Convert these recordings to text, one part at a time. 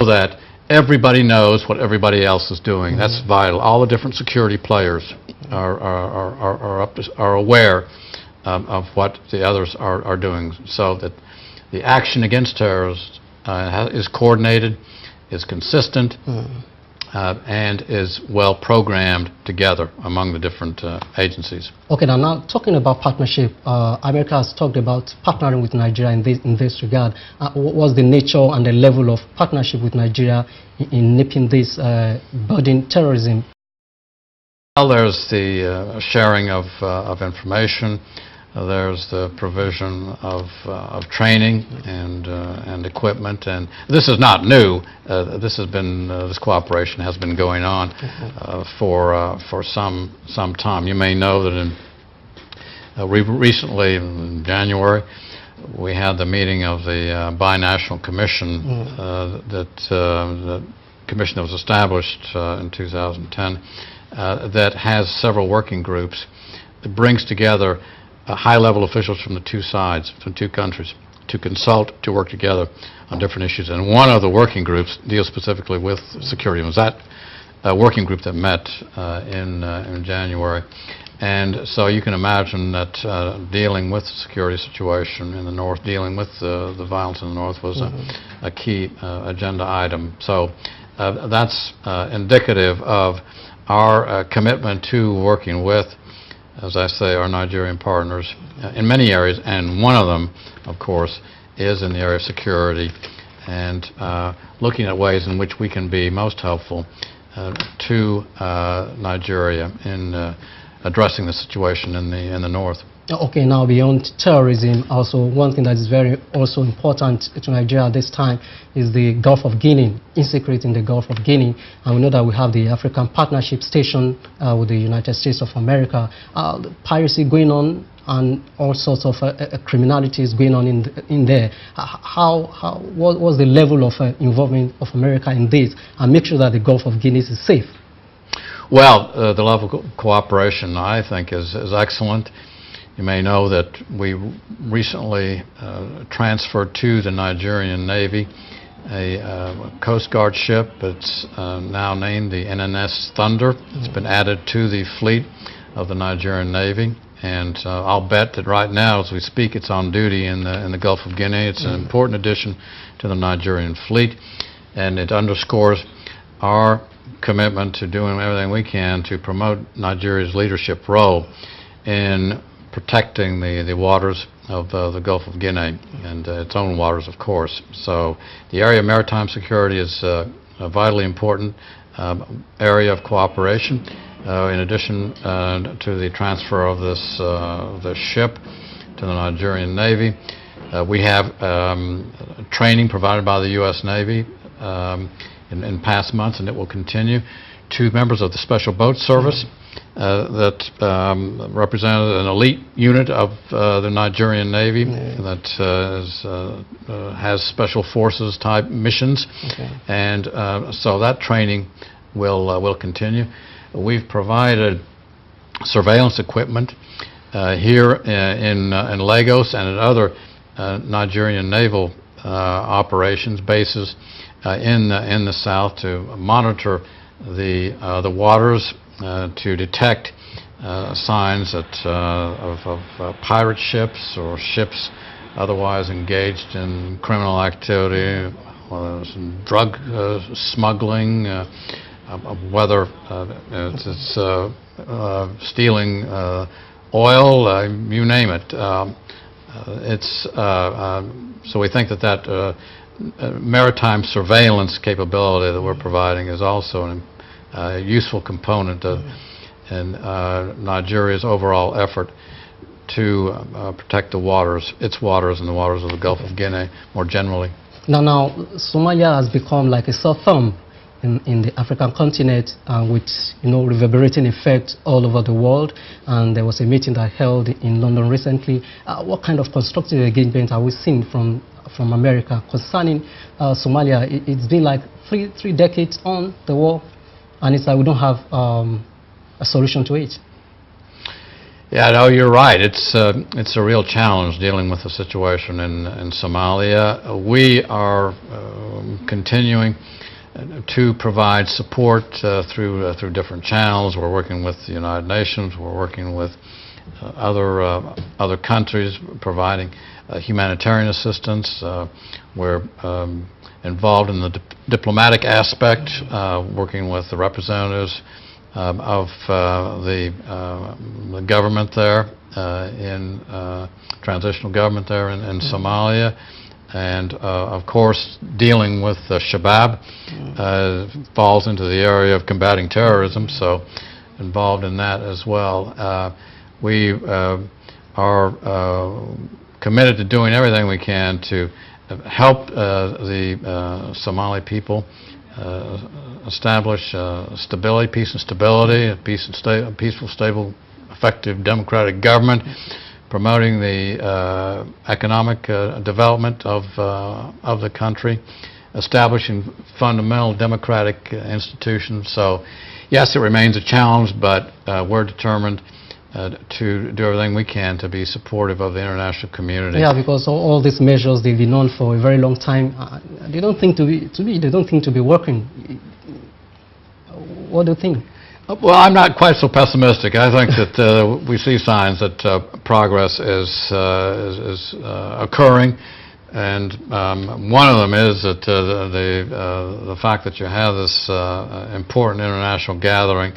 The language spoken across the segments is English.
that everybody knows what everybody else is doing. That's vital. All the different security players are aware of what the others are doing, so that the action against terrorists is coordinated, is consistent, and is well programmed together among the different agencies. Okay, now talking about partnership, America has talked about partnering with Nigeria in this regard. What's the nature and the level of partnership with Nigeria in nipping this budding terrorism? Well, there's the sharing of information. There's the provision of training and equipment, and this is not new. This cooperation has been going on for some time. You may know that recently in January we had the meeting of the Binational Commission, the commission that was established in 2010 that has several working groups. It brings together high-level officials from the two sides, from two countries, to consult, to work together on different issues. And one of the working groups deals specifically with security. It was that working group that met in January. And so you can imagine that dealing with the security situation in the North, dealing with the violence in the North was a key agenda item. So that's indicative of our commitment to working with, as I say, our Nigerian partners in many areas, and one of them, of course, is in the area of security, and looking at ways in which we can be most helpful to Nigeria in addressing the situation in the North. Okay, now beyond terrorism, also one thing that is very also important to Nigeria at this time is the Gulf of Guinea, insecurity in the Gulf of Guinea. And we know that we have the African Partnership Station with the United States of America, piracy going on, and all sorts of criminality is going on in there. What was the level of involvement of America in this, and make sure that the Gulf of Guinea is safe? Well, the level of cooperation, I think, is excellent. You may know that we recently transferred to the Nigerian Navy a Coast Guard ship. It's now named the NNS Thunder. It's been added to the fleet of the Nigerian Navy, and I'll bet that right now, as we speak, it's on duty in the Gulf of Guinea. It's an important addition to the Nigerian fleet, and it underscores our commitment to doing everything we can to promote Nigeria's leadership role in protecting the waters of the Gulf of Guinea and its own waters, of course. So the area of maritime security is a vitally important area of cooperation. In addition to the transfer of this ship to the Nigerian Navy, we have training provided by the U.S. Navy in past months, and it will continue, to members of the Special Boat Service that represented an elite unit of the Nigerian Navy that has special forces type missions, and so that training will continue. We've provided surveillance equipment here in Lagos and at other Nigerian naval operations bases in the south to monitor the waters, to detect signs of pirate ships or ships otherwise engaged in criminal activity, some drug smuggling, whether it's stealing oil, you name it. So we think that maritime surveillance capability that we're providing is also a useful component in Nigeria's overall effort to protect the waters, its waters, and the waters of the Gulf of Guinea more generally. Now, Somalia has become like a sore thumb in the African continent, with reverberating effect all over the world. And there was a meeting that held in London recently. What kind of constructive engagement are we seeing from America concerning Somalia? It's been like three decades on the war, and it's like we don't have a solution to it. Yeah, no, you're right. It's a real challenge dealing with the situation in Somalia. We are continuing to provide support through different channels. We're working with the United Nations. We're working with other countries providing humanitarian assistance. We're involved in the diplomatic aspect, working with the representatives of the government there, in transitional government there in Somalia, and of course dealing with Shabab falls into the area of combating terrorism, so involved in that as well. We are committed to doing everything we can to help the Somali people establish stability, peace and stability, a peaceful, stable, effective democratic government, promoting the economic development of the country, establishing fundamental democratic institutions. So, yes, it remains a challenge, but we're determined to do everything we can to be supportive of the international community. Yeah, because all these measures they've been on for a very long time, they don't think to be working. What do you think? Well, I'm not quite so pessimistic. I think that we see signs that progress is occurring, and one of them is that the fact that you have this important international gathering,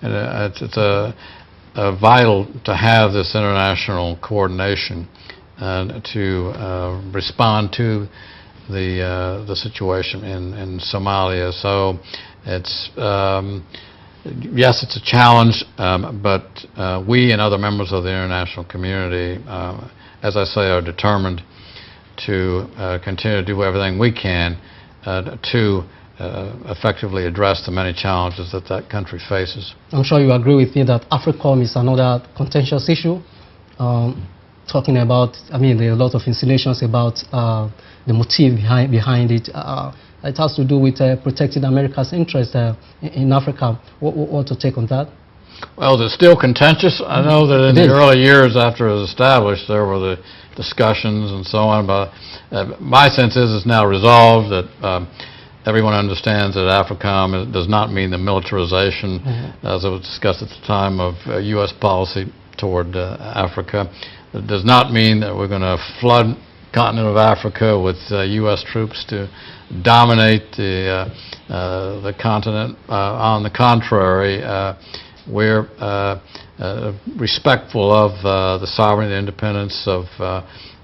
and it's vital to have this international coordination to respond to the situation in Somalia. So it's yes, it's a challenge, but we and other members of the international community, as I say, are determined to continue to do everything we can to effectively address the many challenges that country faces. I'm sure you agree with me that AFRICOM is another contentious issue. Talking about, I mean, there are a lot of insinuations about the motive behind it. It has to do with protecting America's interest in Africa. What to take on that? Well, it's still contentious. I know that in the early years after it was established, there were the discussions and so on, but my sense is it's now resolved, that everyone understands that AFRICOM does not mean the militarization, as it was discussed at the time, of U.S. policy toward Africa. It does not mean that we're going to flood the continent of Africa with U.S. troops to dominate the continent. On the contrary, we're respectful of the sovereignty and independence of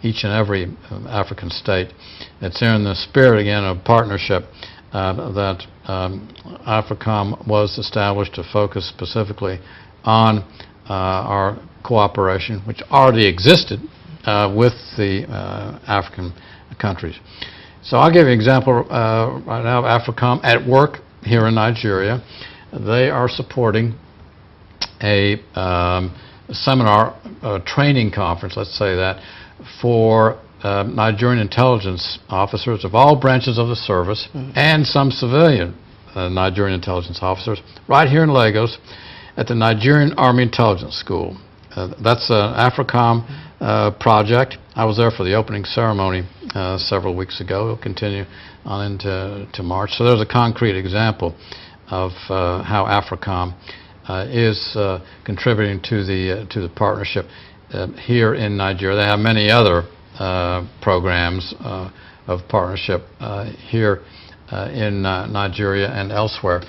each and every African state. It's in the spirit, again, of partnership that AFRICOM was established to focus specifically on our cooperation, which already existed with the African countries. So I'll give you an example right now of AFRICOM at work here in Nigeria. They are supporting a seminar, training conference, let's say that, for Nigerian intelligence officers of all branches of the service and some civilian Nigerian intelligence officers right here in Lagos at the Nigerian Army Intelligence School. That's an AFRICOM project. I was there for the opening ceremony several weeks ago. It'll continue on into March. So there's a concrete example of how AFRICOM is contributing to the partnership here in Nigeria. They have many other programs of partnership here in Nigeria and elsewhere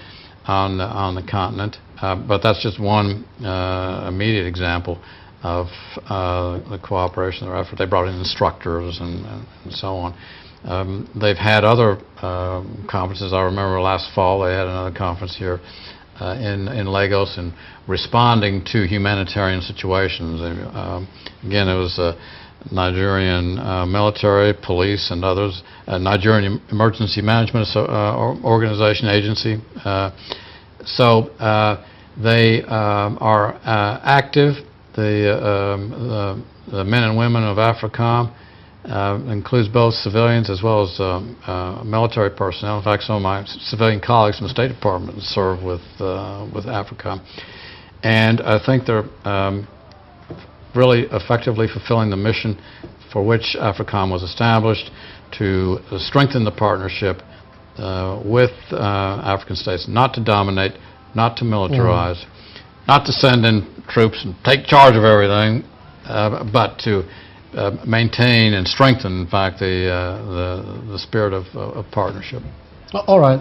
on the continent. But that's just one immediate example of the cooperation or effort. They brought in instructors and so on. They've had other conferences. I remember last fall they had another conference here in Lagos, and responding to humanitarian situations. Again, it was Nigerian military, police, and others, Nigerian Emergency Management Organization, agency. So they are active. The men and women of AFRICOM includes both civilians as well as military personnel. In fact, some of my civilian colleagues from the State Department serve with AFRICOM. And I think they're really effectively fulfilling the mission for which AFRICOM was established, to strengthen the partnership with African states, not to dominate, not to militarize, not to send in troops and take charge of everything, but to maintain and strengthen, in fact, the spirit of partnership. All right.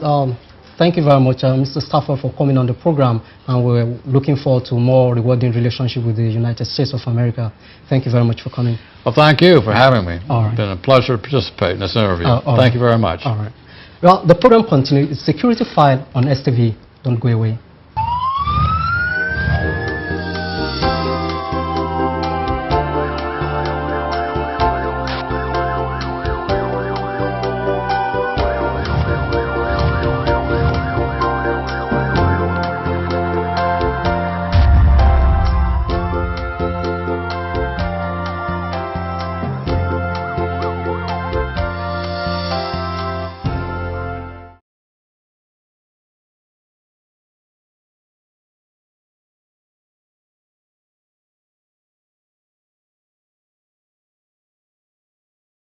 Thank you very much, Mr. Stafford, for coming on the program, and we're looking forward to more rewarding relationship with the United States of America. Thank you very much for coming. Well, thank you for having me. All right. It's been a pleasure to participate in this interview. Thank you very much. All right. Well, the program continues. It's Security File on STV. Don't go away.